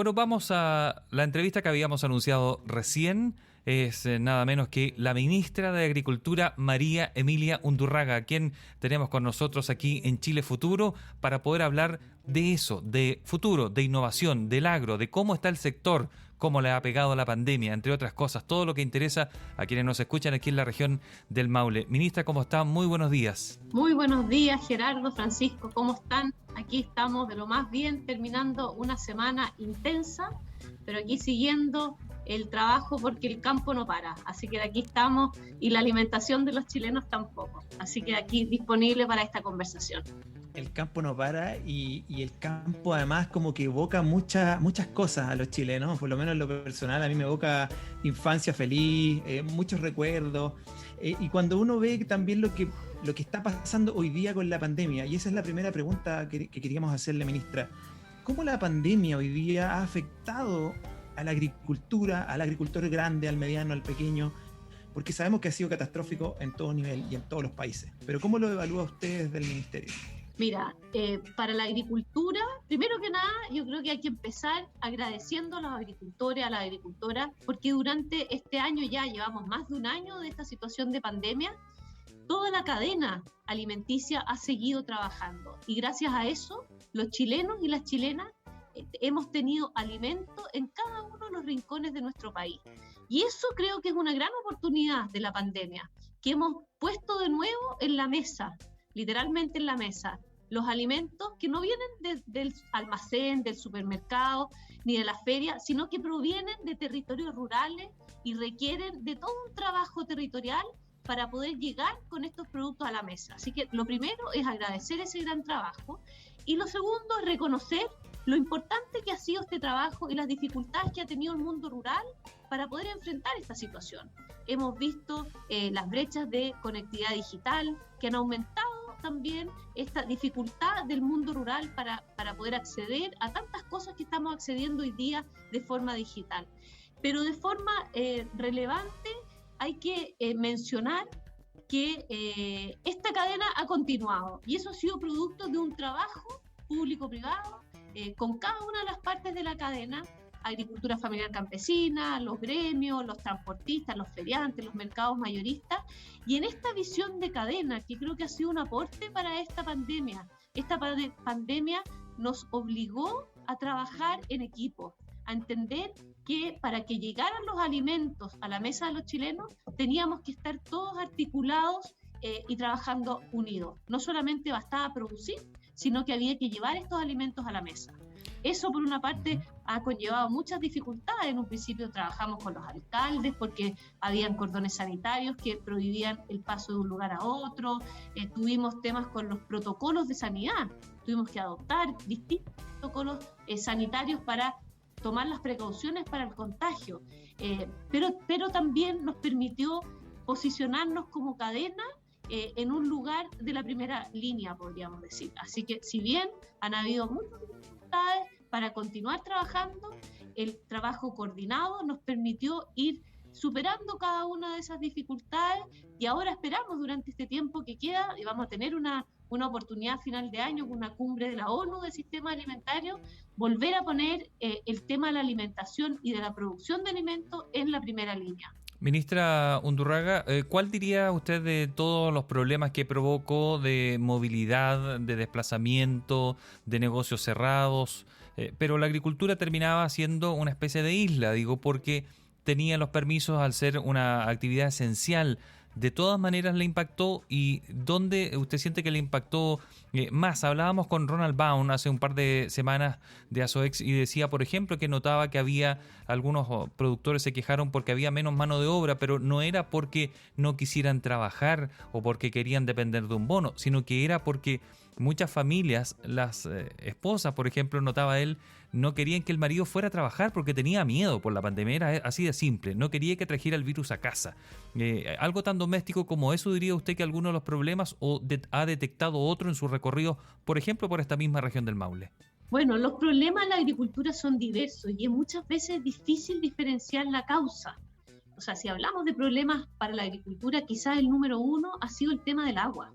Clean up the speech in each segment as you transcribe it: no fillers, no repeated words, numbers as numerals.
Bueno, vamos a la entrevista que habíamos anunciado recién. Es nada menos que la ministra de Agricultura, María Emilia Undurraga, a quien tenemos con nosotros aquí en Chile Futuro para poder hablar de eso, de futuro, de innovación, del agro, de cómo está el sector, cómo le ha pegado la pandemia, entre otras cosas, todo lo que interesa a quienes nos escuchan aquí en la región del Maule. Ministra, ¿cómo está? Muy buenos días. Muy buenos días, Gerardo, Francisco, ¿cómo están? Aquí estamos de lo más bien, terminando una semana intensa, pero aquí siguiendo el trabajo porque el campo no para, así que de aquí estamos y la alimentación de los chilenos tampoco, así que aquí disponible para esta conversación. El campo no para y el campo además como que evoca muchas cosas a los chilenos, por lo menos en lo personal a mí me evoca infancia feliz, muchos recuerdos, y cuando uno ve también lo que está pasando hoy día con la pandemia, y esa es la primera pregunta que queríamos hacerle, ministra, ¿cómo la pandemia hoy día ha afectado a la agricultura, al agricultor grande, al mediano, al pequeño? Porque sabemos que ha sido catastrófico en todo nivel y en todos los países, pero ¿cómo lo evalúa usted desde el ministerio? Mira, para la agricultura, primero que nada, yo creo que hay que empezar agradeciendo a los agricultores, a las agricultoras, porque durante este año ya llevamos más de un año de esta situación de pandemia, toda la cadena alimenticia ha seguido trabajando y gracias a eso los chilenos y las chilenas hemos tenido alimento en cada uno de los rincones de nuestro país. Y eso creo que es una gran oportunidad de la pandemia, que hemos puesto de nuevo en la mesa, literalmente en la mesa, los alimentos que no vienen del almacén, del supermercado, ni de la feria, sino que provienen de territorios rurales y requieren de todo un trabajo territorial para poder llegar con estos productos a la mesa. Así que lo primero es agradecer ese gran trabajo y lo segundo es reconocer lo importante que ha sido este trabajo y las dificultades que ha tenido el mundo rural para poder enfrentar esta situación. Hemos visto las brechas de conectividad digital que han aumentado también esta dificultad del mundo rural para poder acceder a tantas cosas que estamos accediendo hoy día de forma digital. Pero de forma relevante hay que mencionar que esta cadena ha continuado y eso ha sido producto de un trabajo público-privado con cada una de las partes de la cadena, agricultura familiar campesina, los gremios, los transportistas, los feriantes, los mercados mayoristas, y en esta visión de cadena que creo que ha sido un aporte para esta pandemia. Esta pandemia nos obligó a trabajar en equipo, a entender que para que llegaran los alimentos a la mesa de los chilenos teníamos que estar todos articulados y trabajando unidos. No solamente bastaba producir, sino que había que llevar estos alimentos a la mesa. Eso por una parte ha conllevado muchas dificultades. En un principio trabajamos con los alcaldes porque habían cordones sanitarios que prohibían el paso de un lugar a otro, tuvimos temas con los protocolos de sanidad, tuvimos que adoptar distintos protocolos sanitarios para tomar las precauciones para el contagio, pero también nos permitió posicionarnos como cadena en un lugar de la primera línea, podríamos decir. Así que si bien han habido muchas dificultades para continuar trabajando, el trabajo coordinado nos permitió ir superando cada una de esas dificultades y ahora esperamos durante este tiempo que queda, y vamos a tener una oportunidad a final de año con una cumbre de la ONU del sistema alimentario, volver a poner el tema de la alimentación y de la producción de alimentos en la primera línea. Ministra Undurraga, ¿cuál diría usted de todos los problemas que provocó de movilidad, de desplazamiento, de negocios cerrados? Pero la agricultura terminaba siendo una especie de isla, digo, porque tenía los permisos al ser una actividad esencial. ¿De todas maneras le impactó? ¿Y dónde usted siente que le impactó más? Hablábamos con Ronald Baum hace un par de semanas de Asoex y decía, por ejemplo, que notaba que había algunos productores se quejaron porque había menos mano de obra, pero no era porque no quisieran trabajar o porque querían depender de un bono, sino que era porque muchas familias, las esposas, por ejemplo, notaba él, no querían que el marido fuera a trabajar porque tenía miedo por la pandemia, era así de simple, no quería que trajera el virus a casa. Algo tan doméstico como eso, ¿diría usted que alguno de los problemas o ha detectado otro en su recorrido, por ejemplo, por esta misma región del Maule? Bueno, los problemas en la agricultura son diversos y es muchas veces difícil diferenciar la causa. O sea, si hablamos de problemas para la agricultura, quizás el número uno ha sido el tema del agua,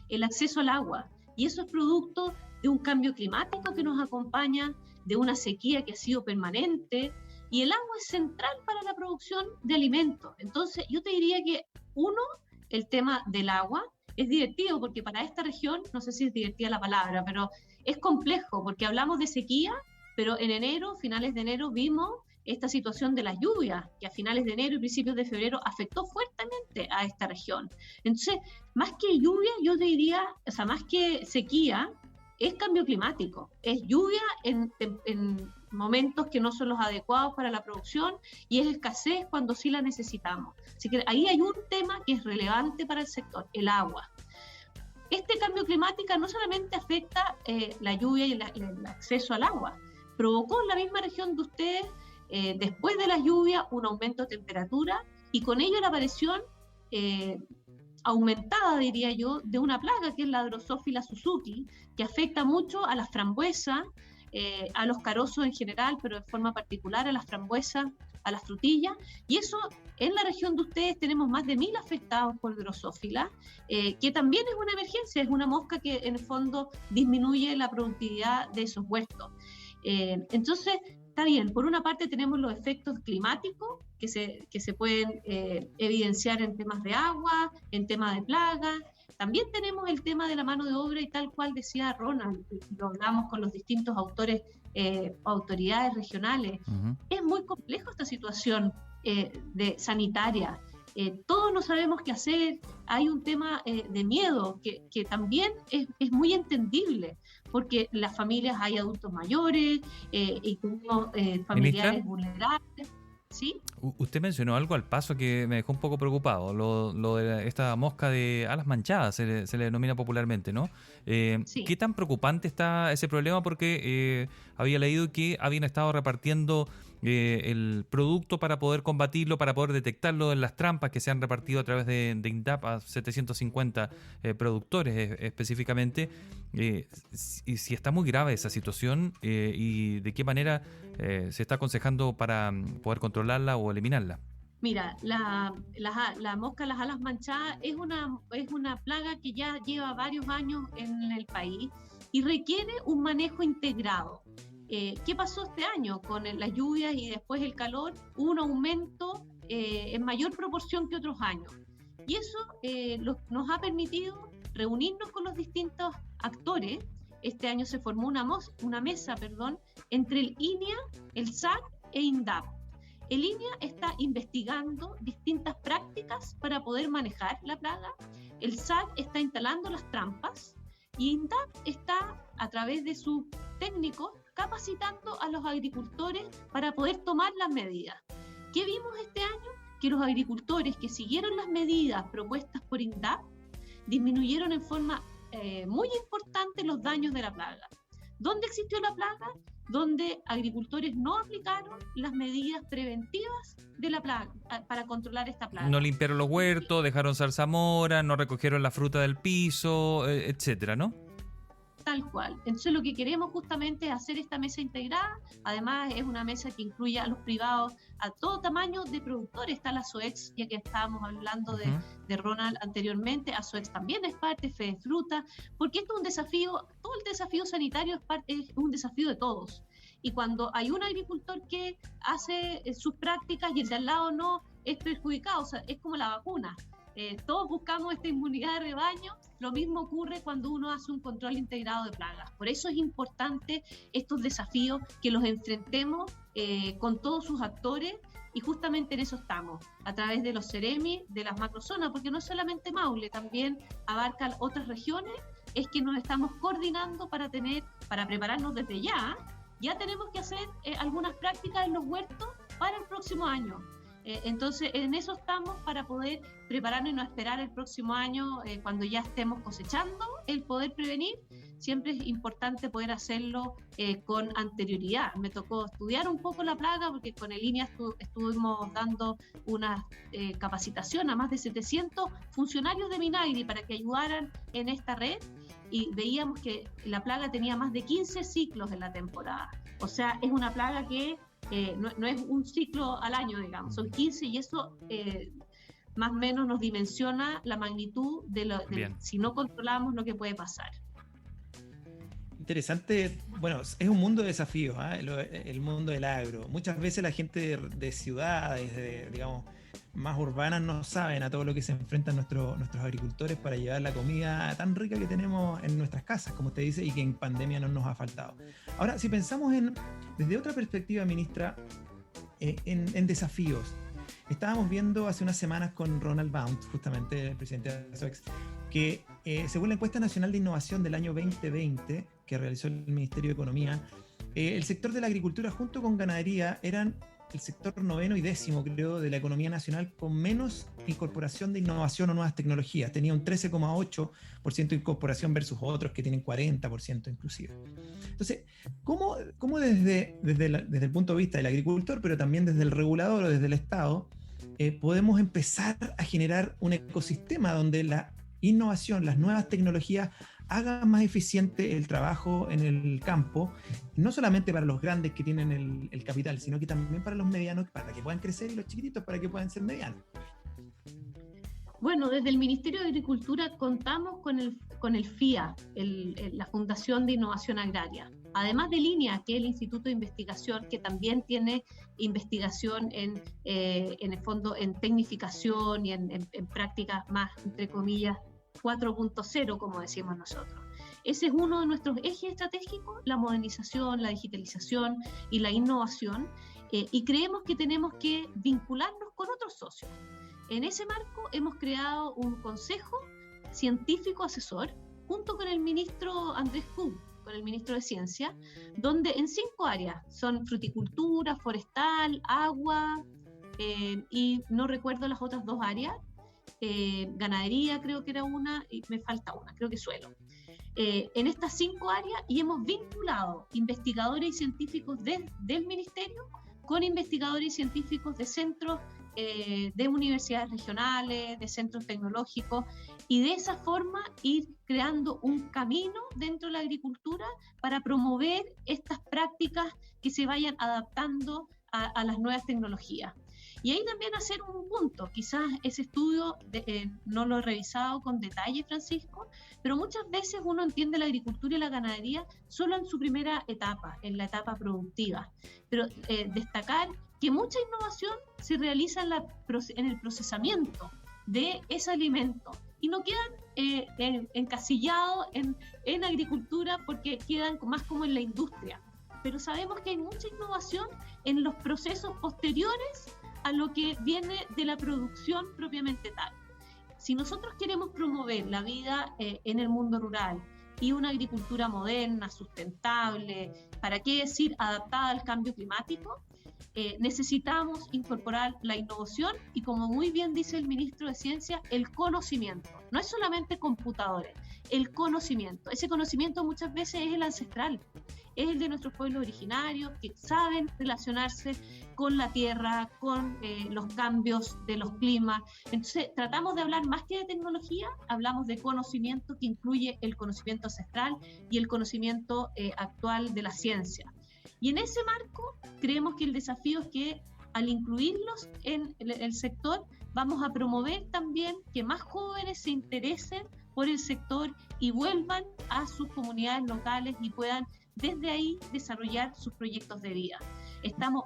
el acceso al agua. Y eso es producto de un cambio climático que nos acompaña, de una sequía que ha sido permanente, y el agua es central para la producción de alimentos. Entonces, yo te diría que, uno, el tema del agua es divertido, porque para esta región, no sé si es divertida la palabra, pero es complejo, porque hablamos de sequía, pero en enero, finales de enero, vimos esta situación de las lluvias, que a finales de enero y principios de febrero afectó fuertemente a esta región. Entonces, más que lluvia, yo te diría, o sea, más que sequía, es cambio climático, es lluvia en momentos que no son los adecuados para la producción, y es escasez cuando sí la necesitamos. Así que ahí hay un tema que es relevante para el sector, el agua. Este cambio climático no solamente afecta la lluvia y el acceso al agua, provocó en la misma región de ustedes, después de las lluvias, un aumento de temperatura, y con ello la aparición aumentada, diría yo, de una plaga que es la Drosophila Suzuki, que afecta mucho a las frambuesas, a los carozos en general, pero de forma particular a las frambuesas, a las frutillas, y eso en la región de ustedes tenemos más de 1000 afectados por Drosophila, que también es una emergencia, es una mosca que en el fondo disminuye la productividad de esos huertos. Entonces, está bien, por una parte tenemos los efectos climáticos que se pueden evidenciar en temas de agua, en temas de plagas. También tenemos el tema de la mano de obra, y tal cual decía Ronald, lo hablamos con los distintos autoridades regionales. Uh-huh. Es muy complejo esta situación sanitaria. Todos no sabemos qué hacer. Hay un tema de miedo que también es muy entendible, porque en las familias hay adultos mayores y tenemos familiares vulnerables. ¿Sí? Usted mencionó algo al paso que me dejó un poco preocupado, lo de esta mosca de alas manchadas, se le denomina popularmente, ¿no? Sí. ¿Qué tan preocupante está ese problema? Porque había leído que habían estado repartiendo el producto para poder combatirlo, para poder detectarlo en las trampas que se han repartido a través de INDAP a 750 productores específicamente. Si está muy grave esa situación y de qué manera se está aconsejando para poder controlarla o eliminarla. Mira, la mosca de las alas manchadas es una plaga que ya lleva varios años en el país y requiere un manejo integrado. ¿Qué pasó este año? Con las lluvias y después el calor, hubo un aumento en mayor proporción que otros años. Y eso nos ha permitido reunirnos con los distintos actores. Este año se formó una mesa entre el INEA, el SAC e INDAP. El INEA está investigando distintas prácticas para poder manejar la plaga. El SAC está instalando las trampas. Y INDAP está, a través de sus técnicos, capacitando a los agricultores para poder tomar las medidas. ¿Qué vimos este año? Que los agricultores que siguieron las medidas propuestas por INDAP disminuyeron en forma muy importante los daños de la plaga. ¿Dónde existió la plaga? Donde agricultores no aplicaron las medidas preventivas de la plaga para controlar esta plaga. No limpiaron los huertos, dejaron zarzamora, no recogieron la fruta del piso, etcétera, ¿no? Tal cual. Entonces lo que queremos justamente es hacer esta mesa integrada. Además es una mesa que incluye a los privados, a todo tamaño de productores. Está la SOEX, ya que estábamos hablando de Ronald anteriormente. A SOEX también es parte, Fedefruta, porque esto es un desafío, todo el desafío sanitario es un desafío de todos. Y cuando hay un agricultor que hace sus prácticas y el de al lado no, es perjudicado. O sea, es como la vacuna. Todos buscamos esta inmunidad de rebaño. Lo mismo ocurre cuando uno hace un control integrado de plagas. Por eso es importante estos desafíos, que los enfrentemos con todos sus actores, y justamente en eso estamos, a través de los Ceremi, de las macrozonas, porque no solamente Maule, también abarcan otras regiones. Es que nos estamos coordinando para prepararnos desde ya. Ya tenemos que hacer algunas prácticas en los huertos para el próximo año. Entonces, en eso estamos, para poder prepararnos y no esperar el próximo año, cuando ya estemos cosechando, el poder prevenir. Siempre es importante poder hacerlo con anterioridad. Me tocó estudiar un poco la plaga, porque con el INEA estuvimos dando una capacitación a más de 700 funcionarios de Minagri para que ayudaran en esta red, y veíamos que la plaga tenía más de 15 ciclos en la temporada. O sea, es una plaga que no es un ciclo al año, digamos, son 15, y eso más o menos nos dimensiona la magnitud de si no controlamos lo que puede pasar. Interesante. Bueno, es un mundo de desafíos, ¿eh? El mundo del agro. Muchas veces la gente de ciudades, digamos, más urbanas no saben a todo lo que se enfrentan nuestros agricultores para llevar la comida tan rica que tenemos en nuestras casas, como usted dice, y que en pandemia no nos ha faltado. Ahora, si pensamos desde otra perspectiva, ministra, en desafíos. Estábamos viendo hace unas semanas con Ronald Baunt, justamente el presidente de SOEX, que según la encuesta nacional de innovación del año 2020 que realizó el Ministerio de Economía, el sector de la agricultura junto con ganadería eran el sector 9º y 10º, creo, de la economía nacional con menos incorporación de innovación o nuevas tecnologías. Tenía un 13,8% de incorporación versus otros que tienen 40% inclusive. Entonces, ¿cómo desde el punto de vista del agricultor, pero también desde el regulador o desde el Estado, podemos empezar a generar un ecosistema donde la innovación, las nuevas tecnologías hagan más eficiente el trabajo en el campo, no solamente para los grandes que tienen el capital, sino que también para los medianos, para que puedan crecer, y los chiquititos para que puedan ser medianos? Bueno, desde el Ministerio de Agricultura contamos con el FIA, la Fundación de Innovación Agraria. Además de LINEA, que es el Instituto de Investigación, que también tiene investigación en el fondo en tecnificación y en prácticas más, entre comillas, 4.0, como decimos nosotros. Ese es uno de nuestros ejes estratégicos, la modernización, la digitalización y la innovación, y creemos que tenemos que vincularnos con otros socios. En ese marco hemos creado un consejo científico asesor junto con el ministro Andrés Kuhn, con el ministro de Ciencia, donde en 5 áreas son fruticultura, forestal, agua, y no recuerdo las otras 2 áreas, ganadería creo que era una, y me falta una, creo que suelo. En estas 5 áreas, y hemos vinculado investigadores y científicos del ministerio con investigadores y científicos de centros de universidades regionales, de centros tecnológicos, y de esa forma ir creando un camino dentro de la agricultura para promover estas prácticas que se vayan adaptando a las nuevas tecnologías. Y ahí también hacer un punto, quizás ese estudio no lo he revisado con detalle, Francisco, pero muchas veces uno entiende la agricultura y la ganadería solo en su primera etapa, en la etapa productiva, pero destacar que mucha innovación se realiza en el procesamiento de ese alimento y no quedan encasillados en agricultura porque quedan más como en la industria, pero sabemos que hay mucha innovación en los procesos posteriores a lo que viene de la producción propiamente tal. Si nosotros queremos promover la vida en el mundo rural y una agricultura moderna, sustentable, ¿para qué decir adaptada al cambio climático? Necesitamos incorporar la innovación y, como muy bien dice el ministro de Ciencia, el conocimiento. No es solamente computadores, el conocimiento. Ese conocimiento muchas veces es el ancestral, es el de nuestros pueblos originarios que saben relacionarse con la tierra, con los cambios de los climas. Entonces tratamos de hablar más que de tecnología, hablamos de conocimiento que incluye el conocimiento ancestral y el conocimiento actual de la ciencia. Y en ese marco creemos que el desafío es que al incluirlos en el sector vamos a promover también que más jóvenes se interesen por el sector y vuelvan a sus comunidades locales y puedan desde ahí desarrollar sus proyectos de vida. Estamos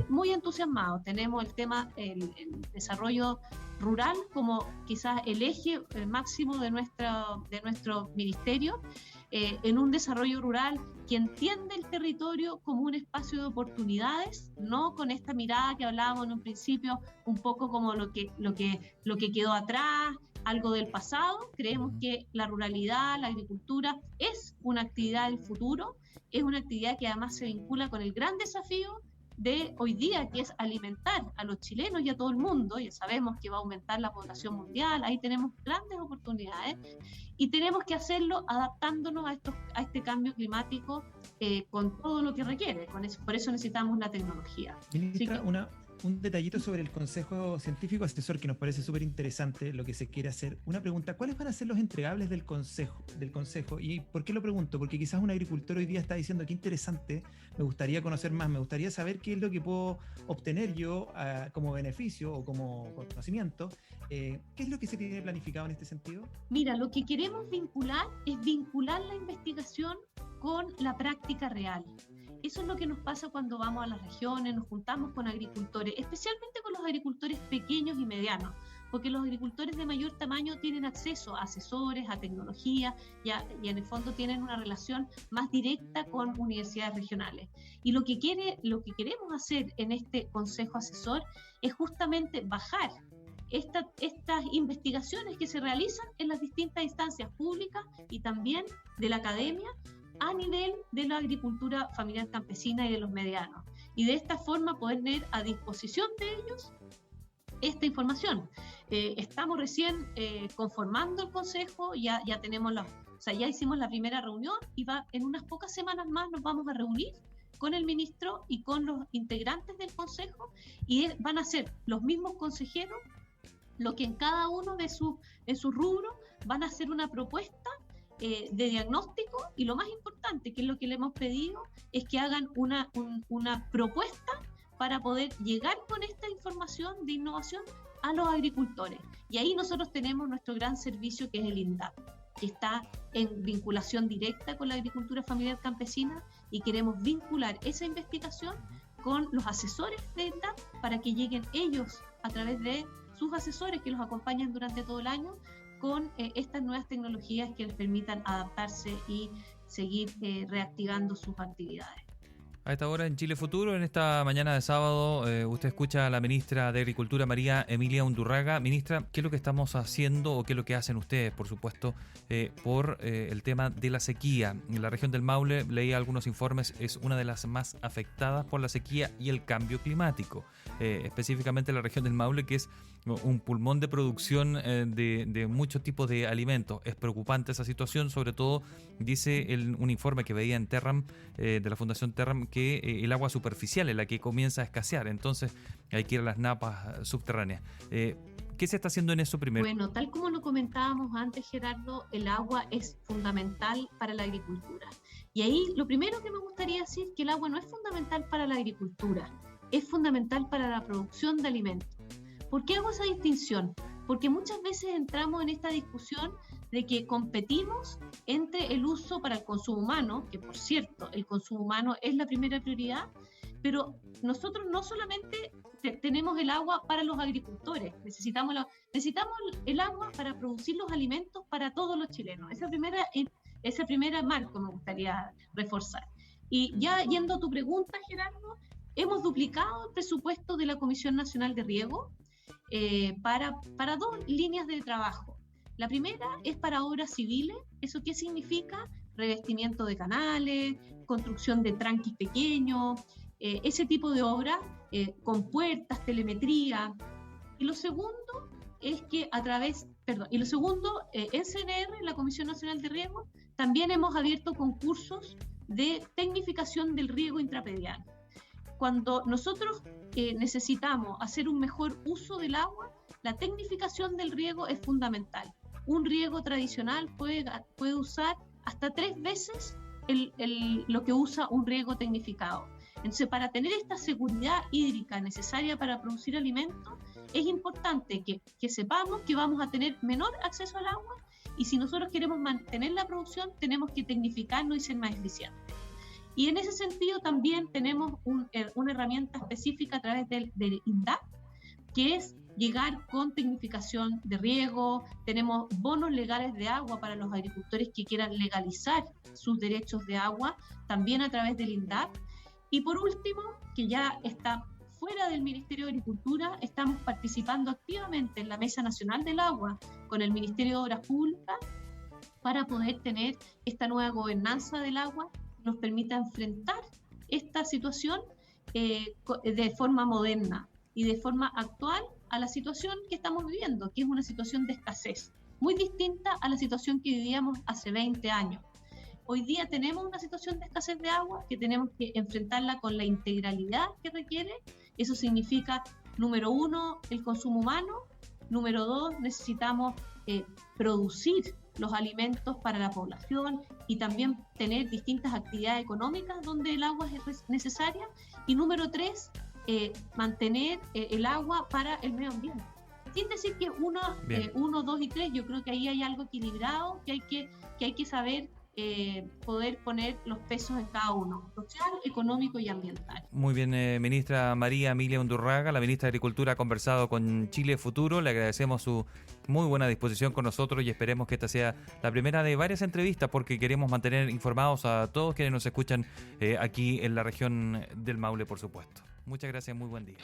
muy entusiasmados. Tenemos el tema, el desarrollo rural como quizás el eje máximo de nuestro ministerio, en un desarrollo rural que entiende el territorio como un espacio de oportunidades, no con esta mirada que hablábamos en un principio, un poco como lo que quedó atrás, algo del pasado. Creemos que la ruralidad, la agricultura es una actividad del futuro, es una actividad que además se vincula con el gran desafío de hoy día, que es alimentar a los chilenos y a todo el mundo. Ya sabemos que va a aumentar la población mundial, ahí tenemos grandes oportunidades y tenemos que hacerlo adaptándonos a este cambio climático con todo lo que requiere. Por eso necesitamos la tecnología. Ministra, un detallito sobre el Consejo Científico Asesor que nos parece súper interesante lo que se quiere hacer. Una pregunta, ¿cuáles van a ser los entregables del consejo? ¿Y por qué lo pregunto? Porque quizás un agricultor hoy día está diciendo qué interesante, me gustaría conocer más, me gustaría saber qué es lo que puedo obtener yo como beneficio o como conocimiento. ¿Qué es lo que se tiene planificado en este sentido? Mira, lo que queremos vincular es vincular la investigación con la práctica real. Eso es lo que nos pasa cuando vamos a las regiones, nos juntamos con agricultores, especialmente con los agricultores pequeños y medianos, porque los agricultores de mayor tamaño tienen acceso a asesores, a tecnología y en el fondo tienen una relación más directa con universidades regionales. Y lo que queremos hacer en este consejo asesor es justamente bajar estas investigaciones que se realizan en las distintas instancias públicas y también de la academia a nivel de la agricultura familiar campesina y de los medianos. Y de esta forma poner a disposición de ellos esta información. Estamos recién conformando el consejo, ya tenemos ya hicimos la primera reunión y en unas pocas semanas más nos vamos a reunir con el ministro y con los integrantes del consejo y van a ser los mismos consejeros lo que en cada uno de sus rubros van a hacer una propuesta de diagnóstico y lo más importante, que es lo que le hemos pedido, es que hagan una propuesta para poder llegar con esta información de innovación a los agricultores. Y ahí nosotros tenemos nuestro gran servicio que es el INDAP, que está en vinculación directa con la agricultura familiar campesina y queremos vincular esa investigación con los asesores de INDAP para que lleguen ellos a través de sus asesores que los acompañan durante todo el año con estas nuevas tecnologías que les permitan adaptarse y seguir reactivando sus actividades. A esta hora en Chile Futuro, en esta mañana de sábado, usted escucha a la ministra de Agricultura, María Emilia Undurraga. Ministra, ¿qué es lo que estamos haciendo o qué es lo que hacen ustedes, por supuesto, por el tema de la sequía? En la región del Maule, leí algunos informes, es una de las más afectadas por la sequía y el cambio climático. Específicamente la región del Maule, que es un pulmón de producción de muchos tipos de alimentos. Es preocupante esa situación, sobre todo dice un informe que veía en Terram, de la Fundación Terram, que el agua superficial es la que comienza a escasear, entonces hay que ir a las napas subterráneas. ¿Qué se está haciendo en eso primero? Bueno, tal como lo comentábamos antes, Gerardo, el agua es fundamental para la agricultura. Y ahí lo primero que me gustaría decir es que el agua no es fundamental para la agricultura, es fundamental para la producción de alimentos. ¿Por qué hago esa distinción? Porque muchas veces entramos en esta discusión de que competimos entre el uso para el consumo humano, que por cierto, el consumo humano es la primera prioridad, pero nosotros no solamente tenemos el agua para los agricultores, necesitamos el agua para producir los alimentos para todos los chilenos. Esa primera marco me gustaría reforzar. Y ya yendo a tu pregunta, Gerardo, hemos duplicado el presupuesto de la Comisión Nacional de Riego para dos líneas de trabajo. La primera es para obras civiles. ¿Eso qué significa? Revestimiento de canales, construcción de tranquis pequeños, ese tipo de obras con puertas, telemetría. Y lo segundo es que en CNR, en la Comisión Nacional de Riego, también hemos abierto concursos de tecnificación del riego intrapedial. Cuando nosotros necesitamos hacer un mejor uso del agua, la tecnificación del riego es fundamental. Un riego tradicional puede usar hasta 3 veces lo que usa un riego tecnificado. Entonces, para tener esta seguridad hídrica necesaria para producir alimentos, es importante que sepamos que vamos a tener menor acceso al agua y si nosotros queremos mantener la producción, tenemos que tecnificarnos y ser más eficientes. Y en ese sentido también tenemos una herramienta específica a través del INDAP, que es llegar con tecnificación de riego. Tenemos bonos legales de agua para los agricultores que quieran legalizar sus derechos de agua, también a través del INDAP. Y por último, que ya está fuera del Ministerio de Agricultura, estamos participando activamente en la Mesa Nacional del Agua con el Ministerio de Obras Públicas para poder tener esta nueva gobernanza del agua que nos permita enfrentar esta situación de forma moderna y de forma actual a la situación que estamos viviendo, que es una situación de escasez, muy distinta a la situación que vivíamos hace 20 años. Hoy día tenemos una situación de escasez de agua que tenemos que enfrentarla con la integralidad que requiere Eso significa, número 1, el consumo humano. Número 2, necesitamos producir los alimentos para la población y también tener distintas actividades económicas donde el agua es necesaria. Y número 3, mantener el agua para el medio ambiente. Sin decir que 1, 2 y 3, yo creo que ahí hay algo equilibrado que hay que saber poder poner los pesos en cada uno, social, económico y ambiental. Muy bien, ministra María Emilia Undurraga, la ministra de Agricultura, ha conversado con Chile Futuro. Le agradecemos su muy buena disposición con nosotros y esperemos que esta sea la primera de varias entrevistas, porque queremos mantener informados a todos quienes nos escuchan aquí en la región del Maule, por supuesto. Muchas gracias, muy buen día.